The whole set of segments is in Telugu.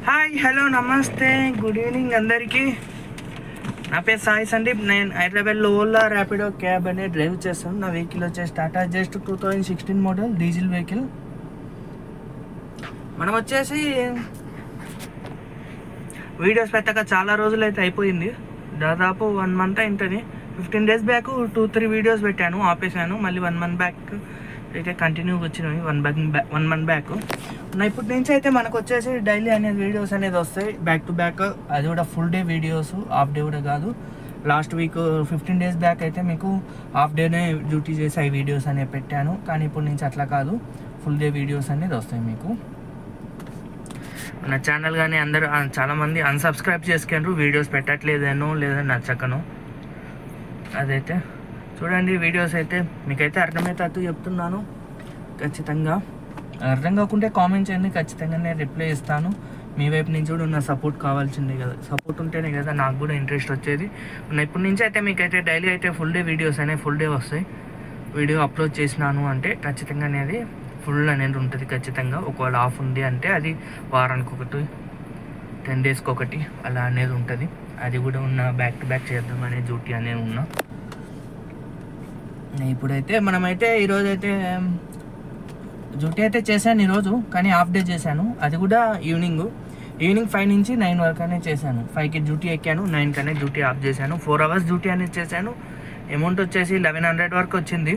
హాయ్ హలో నమస్తే గుడ్ ఈవినింగ్ అందరికీ. నా పేరు సాయి సందీప్. నేను హైదరాబాద్లో ఓలా ర్యాపిడో క్యాబ్ అనేది డ్రైవ్ చేస్తాను. నా వెహికల్ వచ్చేసి Tata just 2016 model diesel vehicle. మనం వచ్చేసి వీడియోస్ పెట్టక చాలా రోజులు అయితే అయిపోయింది, దాదాపు 1 month అయింటుంది. 15 days బ్యాక్ 2-3 వీడియోస్ పెట్టాను, ఆపేసాను. మళ్ళీ 1 month బ్యాక్ అయితే కంటిన్యూగా వచ్చినాయి. 1 month బ్యాక్ ఇప్పటి నుంచి అయితే మనకు వచ్చేసి డైలీ అనేది వీడియోస్ అనేది వస్తాయి బ్యాక్ టు బ్యాక్. అది కూడా full day videos, half day కూడా కాదు. లాస్ట్ వీక్ 15 days బ్యాక్ అయితే మీకు హాఫ్ డేనే డ్యూటీ చేసి ఈ వీడియోస్ అనేవి పెట్టాను. కానీ ఇప్పుడు నుంచి అట్లా కాదు, ఫుల్ డే వీడియోస్ అనేది వస్తాయి మీకు. నా ఛానల్ కానీ అందరూ చాలామంది అన్సబ్స్క్రైబ్ చేసుకుంటారు, వీడియోస్ పెట్టట్లేదేనో లేదా నచ్చకనో. అదైతే చూడండి, వీడియోస్ అయితే మీకైతే అర్థమవుతాయి చెప్తున్నాను. ఖచ్చితంగా అర్థం కాకుంటే కామెంట్ చేయండి, ఖచ్చితంగా నేను రిప్లై ఇస్తాను. మీ వైపు నుంచి కూడా ఉన్న సపోర్ట్ కావాల్సిందే కదా, సపోర్ట్ ఉంటేనే కదా నాకు కూడా ఇంట్రెస్ట్ వచ్చేది. ఇప్పటి నుంచి అయితే మీకైతే డైలీ అయితే ఫుల్ డే వీడియోస్ అనేవి ఫుల్ డే వస్తాయి. వీడియో అప్లోడ్ చేసినాను అంటే ఖచ్చితంగా అనేది ఫుల్ అనేది ఉంటుంది ఖచ్చితంగా. ఒకవేళ ఆఫ్ ఉంది అంటే అది వారానికి ఒకటి, 10 daysకి ఒకటి అలా అనేది ఉంటుంది. అది కూడా ఉన్న బ్యాక్ టు బ్యాక్ చేద్దాం అనే డ్యూటీ అనేది ఉన్నా. ఇప్పుడైతే మనమైతే ఈరోజు అయితే డ్యూటీ అయితే చేశాను ఈరోజు, కానీ హాఫ్ డే చేశాను. అది కూడా ఈవినింగ్ 5 నుంచి 9 వరకు అనేది చేశాను. 5కి డ్యూటీ ఎక్కాను, 9కి అనేది డ్యూటీ ఆఫ్ చేశాను. 4 hours డ్యూటీ అనేది చేశాను. అమౌంట్ వచ్చేసి 1100 వరకు వచ్చింది.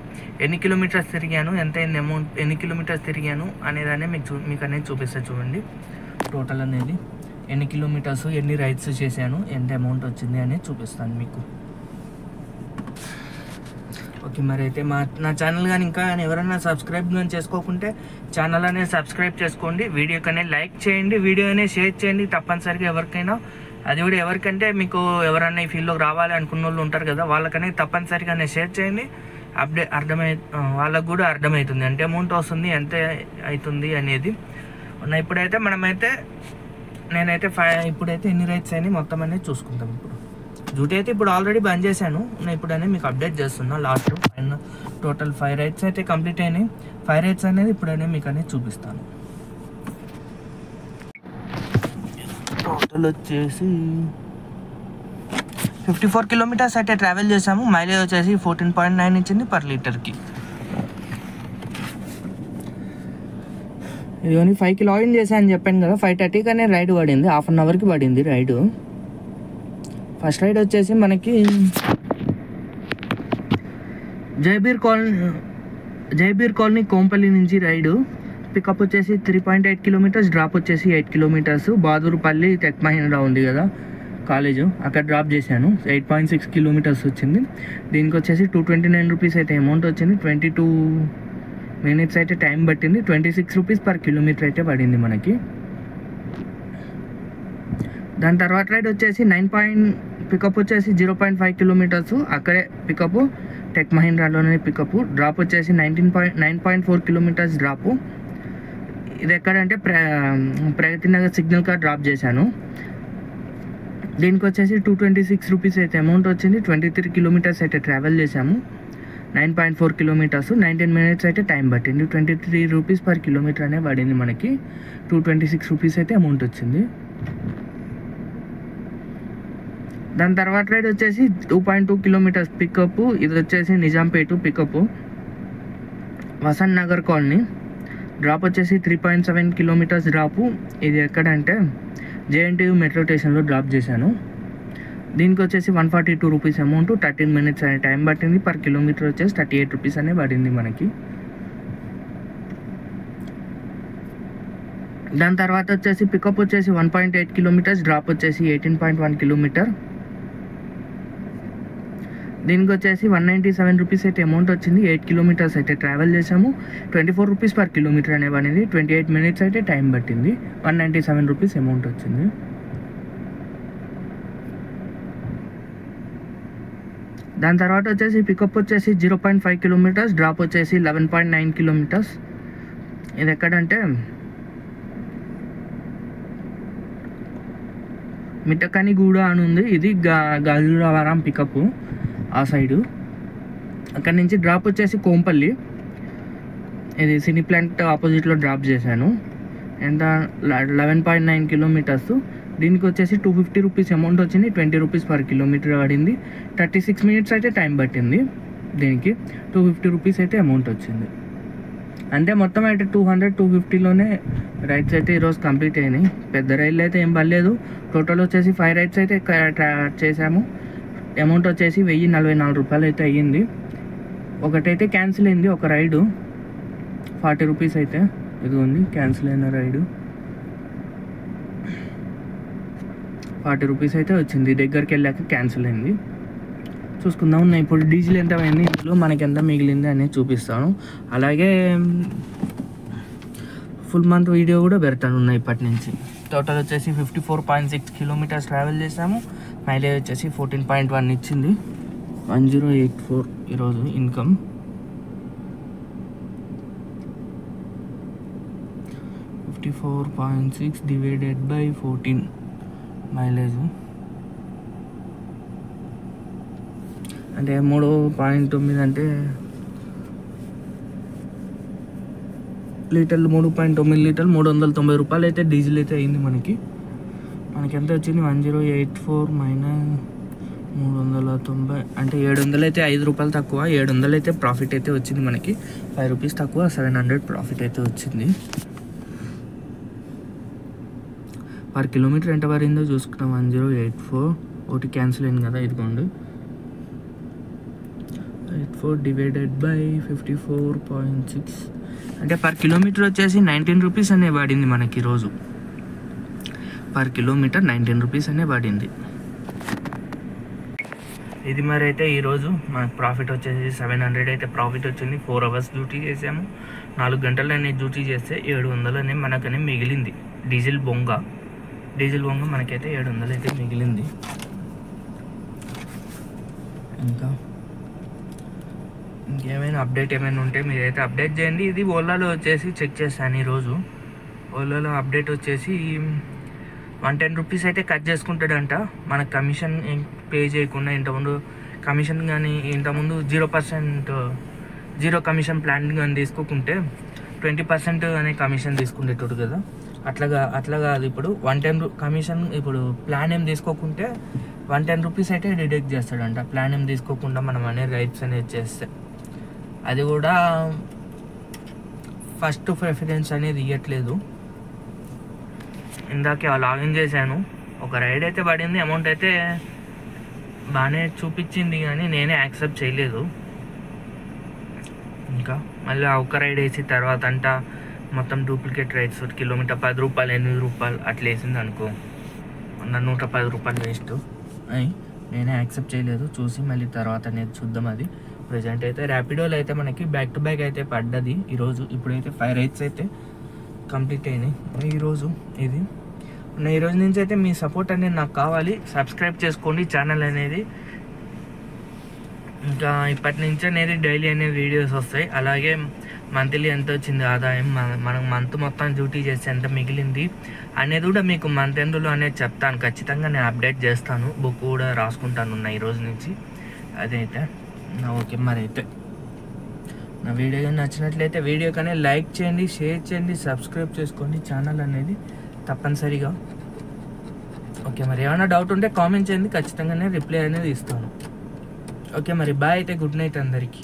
ఎన్ని కిలోమీటర్స్ తిరిగాను, ఎంత అయింది అమౌంట్, ఎన్ని కిలోమీటర్స్ తిరిగాను అనేది మీకు అనేది చూపిస్తా చూడండి. టోటల్ అనేది ఎన్ని కిలోమీటర్స్, ఎన్ని రైడ్స్ చేశాను, ఎంత అమౌంట్ వచ్చింది అనేది చూపిస్తాను మీకు. ఓకే, మరి అయితే నా ఛానల్ కానీ ఇంకా ఎవరైనా సబ్స్క్రైబ్ కానీ చేసుకోకుంటే ఛానల్ అనేది సబ్స్క్రైబ్ చేసుకోండి. వీడియోకి అనేది లైక్ చేయండి, వీడియో అనేది షేర్ చేయండి తప్పనిసరిగా ఎవరికైనా. అది కూడా ఎవరికంటే మీకు ఎవరైనా ఈ ఫీల్డ్లోకి రావాలి అనుకున్న వాళ్ళు ఉంటారు కదా, వాళ్ళకనేది తప్పనిసరిగా అనేది షేర్ చేయండి. వాళ్ళకు కూడా అర్థమవుతుంది అంటే అమౌంట్ వస్తుంది, ఎంత అవుతుంది అనేది. ఇప్పుడైతే నేనైతే ఇప్పుడైతే ఎన్ని రైడ్స్ అయినాయి మొత్తం అనేది చూసుకుంటాం. ఇప్పుడు డ్యూటీ అయితే ఇప్పుడు ఆల్రెడీ బంద్ చేశాను, నేను ఇప్పుడు అనేది మీకు అప్డేట్ చేస్తున్నా. లాస్ట్ టోటల్ 5 రైడ్స్ అయితే కంప్లీట్ అయినాయి. 5 రైడ్స్ అనేది ఇప్పుడు అనేది మీకు అనేది చూపిస్తాను. టోటల్ వచ్చేసి 54 kilometers అయితే ట్రావెల్ చేసాము. మైలేజ్ వచ్చేసి 14.9 ఇచ్చింది per literకి. ఇవన్నీ 5కి లాగిన్ చేశాను అని చెప్పాను కదా. 5:30కి అనే రైడ్ పడింది, 1/2 hourకి పడింది రైడు. ఫస్ట్ రైడ్ వచ్చేసి మనకి జైబీర్ కాలనీ కోంపల్లి నుంచి రైడు. పికప్ వచ్చేసి 3.8 kilometers, డ్రాప్ వచ్చేసి 8 kilometers. బాదూరుపల్లి టెక్ మహీంద్రా ఉంది కదా కాలేజు, అక్కడ డ్రాప్ చేశాను. 8.6 kilometers వచ్చింది. దీనికి వచ్చేసి 229 rupees అయితే అమౌంట్ వచ్చింది. 22 minutes అయితే టైం పట్టింది. 26 rupees per kilometer అయితే పడింది మనకి. దాని తర్వాత రైడ్ వచ్చేసి పికప్ వచ్చేసి 0.5 kilometers. అక్కడే పికప్ టెక్ మహీంద్రాలోనే పికప్. డ్రాప్ వచ్చేసి 9.4 kilometers డ్రాపు. ఇది ఎక్కడంటే Pragathi Nagar signal car drop చేశాను. దీనికి వచ్చేసి 226 rupees అయితే అమౌంట్ వచ్చింది. 23 kilometers అయితే ట్రావెల్ చేశాము. 9.4 kilometers, 19 minutes అయితే టైం పట్టింది. 23 rupees per kilometer అనే పడింది మనకి. 226 rupees అయితే అమౌంట్ వచ్చింది. దాని తర్వాత రైడ్ వచ్చేసి 2.2 kilometers పికప్. ఇది వచ్చేసి Nizampet pickup, Vasant Nagar colony. Drop వచ్చేసి 3.7 kilometers డ్రాపు. ఇది ఎక్కడంటే JNTU మెట్రో స్టేషన్లో డ్రాప్ చేశాను. దీనికి వచ్చేసి 142 rupees అమౌంట్. 13 minutes అనే టైం పట్టింది. per kilometer వచ్చేసి 38 rupees అనే పడింది మనకి. దాని తర్వాత వచ్చేసి పికప్ వచ్చేసి 1.8 kilometers, డ్రాప్ వచ్చేసి 18.1 kilometer. దీనికి వచ్చేసి 197 rupees అయితే అమౌంట్ వచ్చింది. 8 kilometers అయితే ట్రావెల్ చేసాము. 24 rupees per kilometer అనే పడింది. 28 minutes అయితే టైం పట్టింది. 197 rupees అమౌంట్ వచ్చింది. దాని తర్వాత వచ్చేసి పికప్ వచ్చేసి 0.5 kilometers, డ్రాప్ వచ్చేసి 11.9 kilometers. ఇది ఎక్కడంటే మిట్టకనిగూడ అని ఉంది, ఇది గాజులవరం పికప్ ఆ సైడు. అక్కడి నుంచి డ్రాప్ వచ్చేసి కోంపల్లి, ఇది సినీ ప్లాంట్ ఆపోజిట్లో డ్రాప్ చేశాను. ఎంత 11.9 కిలోమీటర్స్. దీనికి వచ్చేసి 250 రూపీస్ అమౌంట్ వచ్చింది, 20 రూపీస్ పర్ కిలోమీటర్ పడింది. 36 మినిట్స్ అయితే టైం పట్టింది. దీనికి 250 రూపీస్ అయితే అమౌంట్ వచ్చింది. అంటే మొత్తం అయితే 200-250లోనే రైడ్స్ అయితే ఈరోజు కంప్లీట్ అయినాయి. పెద్ద రైళ్ళు అయితే ఏం పర్లేదు. టోటల్ వచ్చేసి 5 రైడ్స్ అయితే చేసాము. అమౌంట్ వచ్చేసి 1044 రూపాయలు అయితే అయ్యింది. ఒకటైతే క్యాన్సిల్ అయింది, ఒక రైడు 40 రూపీస్ అయితే ఇదిగోండి క్యాన్సిల్ అయిన రైడు 40 రూపీస్ అయితే వచ్చింది. దగ్గరికి వెళ్ళాక క్యాన్సిల్ అయింది. చూసుకుందాం. ఇప్పుడు డీజిల్ ఎంత అయింది, ఇందులో మనకి ఎంత మిగిలింది అనేది చూపిస్తాను. అలాగే ఫుల్ మంత్ వీడియో కూడా పెడతాను ఇప్పటి నుంచి. టోటల్ వచ్చేసి 54.6 కిలోమీటర్స్ ట్రావెల్ చేసాము. మైలేజ్ వచ్చేసి 14.1 ఇచ్చింది. 1084 ఈరోజు ఇన్కమ్. $54.6 డివైడెడ్ బై 14 మైలేజ్ అంటే 3.9 అంటే లీటర్లు 3.9 లీటర్లు 390 రూపాయలు అయితే డీజిల్ అయితే అయింది. మనకి ఎంత వచ్చింది 1084 మైనస్ 390 అంటే 700 అయితే 5 రూపాయలు తక్కువ. 700 అయితే ప్రాఫిట్ అయితే వచ్చింది మనకి. 5 రూపీస్ తక్కువ 700 ప్రాఫిట్ అయితే వచ్చింది. పర్ కిలోమీటర్ ఎంత పడిందో చూసుకున్నాం. 1084 ఒకటి క్యాన్సిల్ అయింది కదా, ఇదిగోండి 84 డివైడెడ్ బై 54.6 అంటే పర్ కిలోమీటర్ వచ్చేసి 19 రూపీస్ అనే పడింది మనకి ఈరోజు. పర్ కిలోమీటర్ 19 రూపీస్ అనే పడింది. ఇది మరి అయితే ఈరోజు మనకు ప్రాఫిట్ వచ్చేసి 700 అయితే ప్రాఫిట్ వచ్చింది. 4 అవర్స్ డ్యూటీ చేసాము. 4 గంటలు అనేది డ్యూటీ చేస్తే 700 అనే మనకనే మిగిలింది. డీజిల్ బొంగ మనకైతే 700 అయితే మిగిలింది. ఇంకేమైనా అప్డేట్ ఏమైనా ఉంటే మీరైతే అప్డేట్ చేయండి. ఇది ఓలాలో వచ్చేసి చెక్ చేశాను ఈరోజు. ఓలాలో అప్డేట్ వచ్చేసి 110 రూపీస్ అయితే కట్ చేసుకుంటాడంట. మనకు కమిషన్ పే చేయకుండా ఇంతకుముందు కమిషన్ కానీ ఇంతకుముందు 0% జీరో కమిషన్ ప్లాన్ కానీ తీసుకోకుంటే 20% అనే కమిషన్ తీసుకుంటేటోడు కదా. అట్లా కాదు. ఇప్పుడు 110 కమిషన్ ఇప్పుడు ప్లాన్ ఏం తీసుకోకుంటే 110 రూపీస్ అయితే డిడక్ట్ చేస్తాడంట. ప్లాన్ ఏం తీసుకోకుండా మనం అనే రైడ్స్ అనేది చేస్తే అది కూడా ఫస్ట్ ప్రిఫరెన్స్ అనేది ఇవ్వట్లేదు. ఇందాక లాగిన్ చేశాను, ఒక రైడ్ అయితే పడింది. అమౌంట్ అయితే బాగానే చూపించింది కానీ నేనే యాక్సెప్ట్ చేయలేదు. ఇంకా మళ్ళీ ఒక రైడ్ వేసి తర్వాత అంట మొత్తం డూప్లికేట్ రైడ్స్ కిలోమీటర్ 10 రూపాయలు 8 రూపాయలు అట్లా వేసింది అనుకో, 110 రూపాయలు వేస్ట్ అని నేనే యాక్సెప్ట్ చేయలేదు. చూసి మళ్ళీ తర్వాత నేను చూద్దాం. అది ప్రజెంట్ అయితే ర్యాపిడోలో అయితే మనకి బ్యాక్ టు బ్యాక్ అయితే పడ్డది ఈరోజు. ఇప్పుడైతే 5 రైడ్స్ అయితే కంప్లీట్ అయినాయి ఈరోజు. ఈరోజు నుంచి అయితే మీ సపోర్ట్ అనేది నాకు కావాలి. సబ్స్క్రైబ్ చేసుకోండి ఛానల్ అనేది. ఇంకా ఇప్పటి నుంచి అనేది డైలీ అనేది వీడియోస్ వస్తాయి. అలాగే మంత్లీ ఎంత వచ్చింది ఆదాయం, మనం మంత్ మొత్తం డ్యూటీ చేస్తే ఎంత మిగిలింది అనేది కూడా మీకు మంత్ ఎండ్లో అనేది చెప్తాను. ఖచ్చితంగా నేను అప్డేట్ చేస్తాను. బుక్ కూడా రాసుకుంటాను ఈరోజు నుంచి. అదైతే ఓకే. మరి అయితే నా వీడియో కానీ నచ్చినట్లయితే వీడియో కానీ లైక్ చేయండి, షేర్ చేయండి, సబ్స్క్రైబ్ చేసుకోండి ఛానల్ అనేది తప్పనిసరిగా. ఓకే, మరి ఏమైనా డౌట్ ఉంటే కామెంట్ చేయండి, ఖచ్చితంగానే రిప్లై అనేది ఇస్తాను. ఓకే, మరి బాయ్ అయితే. గుడ్ నైట్ అందరికీ.